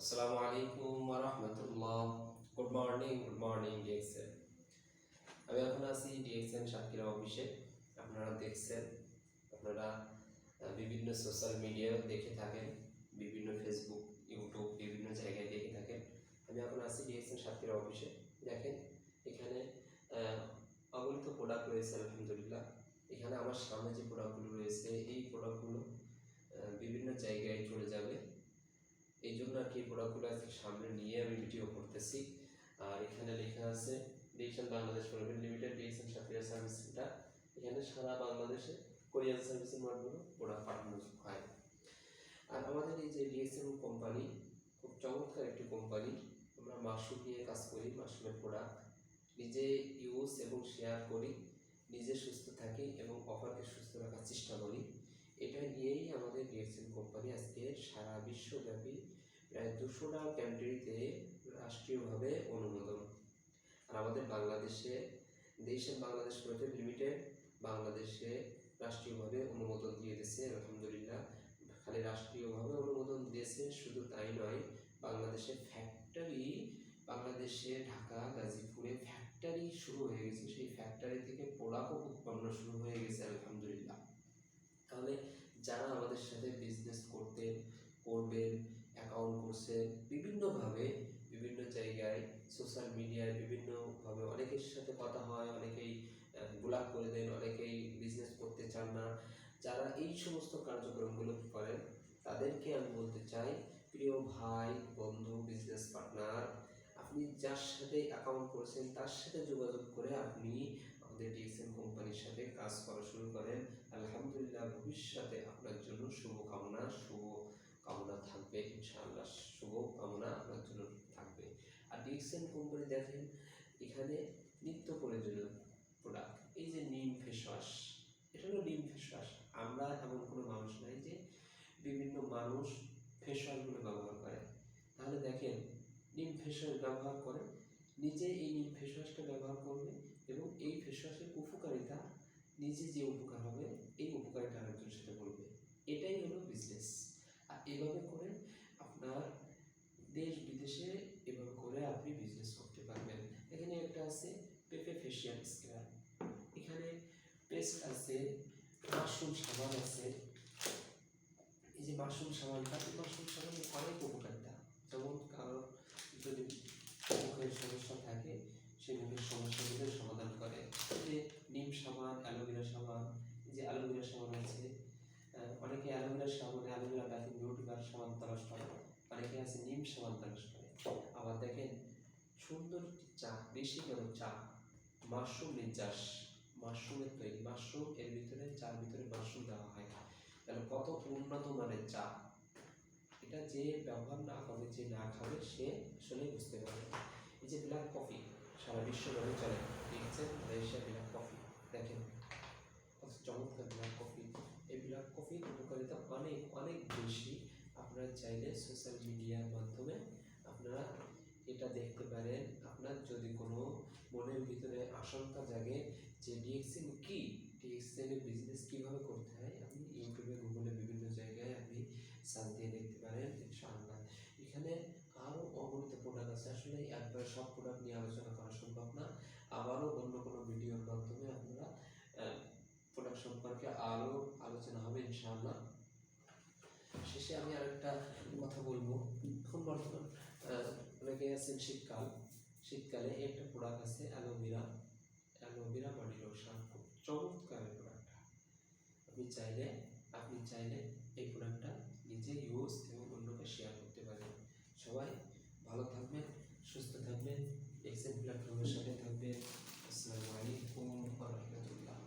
আসসালামু আলাইকুম ওয়া রাহমাতুল্লাহ। Good morning DXN. আমি এখন আছি ডিএক্সএন সাতক্ষীরা অফিসে। আপনারা দেখছেন, আপনারা বিভিন্ন সোশ্যাল মিডিয়া দেখে থাকেন, বিভিন্ন ফেসবুক, ইউটিউব বিভিন্ন জায়গায় দেখে থাকেন। আমি এখন আছি ডিএক্সএন সাতক্ষীরা অফিসে। দেখেন এখানে অগণিত প্রোডাক্ট রয়েছে আলহামদুলিল্লাহ। এখানে আমার সামনে যে প্রোডাক্টগুলো রয়েছে এই প্রোডাক্টগুলো বিভিন্ন জায়গায় চলে যাবে। এই জন্য আর কি প্রোডাক্টগুলো আজকে সামনে নিয়ে আমি ভিডিও করতেছি। আর এখানে লেখা আছে DXN Bangladesh private limited, DXN Satkhira service centre. এখানে সারা বাংলাদেশে কোরিয়ার সার্ভিসের মাধ্যমে প্রোডাক্ট পাঠানো হয়। আর আমাদের এই যে ডিএক্সএন কোম্পানি খুব চমৎকার একটি কোম্পানি। আমরা মাশরুম নিয়ে কাজ করি, মাশরুমের প্রোডাক্ট নিজে ইউজ এবং শেয়ার করি, নিজে সুস্থ থাকি এবং অপরকে সুস্থ রাখার চেষ্টা করি। এটা নিয়েই আমাদের ডিএক্সএন কোম্পানি আজকে সারা বিশ্বব্যাপী প্রায় 200টা কান্ট্রিতে রাষ্ট্রীয়ভাবে অনুমোদন। আর আমাদের বাংলাদেশে ডিএক্সএন বাংলাদেশ প্রাইভেট লিমিটেড বাংলাদেশে রাষ্ট্রীয়ভাবে অনুমোদন দিয়ে দিয়েছে আলহামদুলিল্লাহ। খালি রাষ্ট্রীয়ভাবে অনুমোদন দিয়েছে শুধু তাই নয়, বাংলাদেশে ফ্যাক্টরি, বাংলাদেশে ঢাকা গাজীপুরে ফ্যাক্টরি শুরু হয়ে গেছে। সেই ফ্যাক্টরি থেকে প্রোডাক্টও উৎপন্ন শুরু হয়ে গেছে আলহামদুলিল্লাহ। তাহলে যারা আমাদের সাথে বিজনেস করবেন, অ্যাকাউন্ট করছে বিভিন্নভাবে, বিভিন্ন জায়গায় সোশ্যাল মিডিয়ায় বিভিন্নভাবে অনেকের সাথে কথা হয়, অনেকেই ব্লক করে দেন, অনেকেই বিজনেস করতে চান না। যারা এই সমস্ত কার্যক্রমগুলো করেন তাদেরকে আমি বলতে চাই, প্রিয় ভাই বন্ধু বিজনেস পার্টনার, আপনি যার সাথে অ্যাকাউন্ট করেছেন তার সাথে যোগাযোগ করে আপনি আমাদের ডিএক্সএন কোম্পানির সাথে কাজ করা শুরু করেন। আলহামদুলিল্লাহ ভবিষ্যতে আপনার জন্য শুভ কামনা থাকবে ইনশাআল্লাহ, শুভ কামনা আপনার জন্য থাকবে। আর ডিএক্সএন কোম্পানি দেখেন এখানে নিত্য প্রয়োজনীয় প্রোডাক্ট, এই যে নিম ফেস ওয়াশ, এটা হলো নিম ফেস ওয়াশ। আমরা এমন কোনো মানুষ নাই যে বিভিন্ন মানুষ ফেস ওয়াশগুলো ব্যবহার করে। তাহলে দেখেন নিম ফেস ওয়াশ ব্যবহার করে, নিজে এই নিম ফেস ওয়াশটা ব্যবহার করবে এবং এই ফেস ওয়াশের উপকারিতা, নিজে যে উপকার হবে এই উপকারিতা আরেকজনের সাথে বলবে। এটাই হলো বিজনেস। আর এভাবে করে আপনার দেশ বিদেশে এভাবে করে আপনি বিজনেস করতে পারবেন। এখানে একটা আছে পেপে ফেশিয়াল স্ক্রাব, এখানে পেস্ট আছে, মাশরুম সাবান আছে। এই যে মাশরুম সাবানটা, এই মাশরুম সাবানের অনেক উপকারিতা। যেমন কারোর যদি মুখের সমস্যা থাকে সেই মুখের সমস্যাগুলোর সমাধান করে। এই যে নিম সাবান, অ্যালোভেরা সাবান, এই যে অ্যালোভেরা সাবান আছে, অনেকে অ্যালোভেরা সাবানে অ্যালোভেরা গাছে বিউটিফার সাবান তালাশ করে, অনেকে আছে নিম সাবান তালাশ করে। আবার দেখেন সুন্দর চা, বেশি কেন চা, মাশরুম নির্যাস, মাশরুমের তৈরি, মাশরুম এর ভিতরে, চার ভিতরে মাশরুম দেওয়া হয়। তাহলে কত উন্নত মানের চা, এটা যে ব্যবহার না করবে, যে না খাবে সে আসলে বুঝতে পারবে। এই যে ব্ল্যাক কফি সারা বিশ্বব্যাপী চলে, দেখছেন মালয়েশিয়া ব্ল্যাক কফি, দেখেন কত চমৎকার ব্ল্যাক কফি। এই ব্ল্যাক কফির উপকারিতা অনেক অনেক বেশি। আপনারা চাইলে সোশ্যাল মিডিয়ার মাধ্যমে আপনারা এটা দেখতে পারেন। আপনার যদি কোনো মনের ভিতরে আশঙ্কা জাগে যে ডিএক্সএন কি, ডিএক্সএনের বিজনেস কীভাবে করতে হয়, আপনি ইউটিউবে গুগলে বিভিন্ন জায়গায় আপনি সার্চ দিয়ে দেখতে পারেন ইনশাআল্লাহ। এখানে আরও অগণিত প্রোডাক্ট আছে, আসলে একবার সব প্রোডাক্ট নিয়ে আলোচনা করা সম্ভব না। আবারও অন্য কোনো ভিডিওর মাধ্যমে আপনারা প্রোডাক্ট সম্পর্কে আরও আলোচনা হবে ইনশাআল্লাহ। শেষে আমি আরেকটা কথা বলবো, এখন বর্তমান অনেকে আছেন শীতকালে একটা প্রোডাক্ট আছে অ্যালোভেরা বডি লোশন, খুব চমৎকার প্রোডাক্টটা। আপনি চাইলে এই প্রোডাক্টটা নিজে ইউজ এবং অন্যকে শেয়ার করতে পারেন। সবাই ভালো থাকবেন, সুস্থ থাকবেন, ডিএক্সএন প্ল্যাটফর্মের সাথে থাকবেন। আসসালামু আলাইকুম ওয়া রাহমাতুল্লাহ।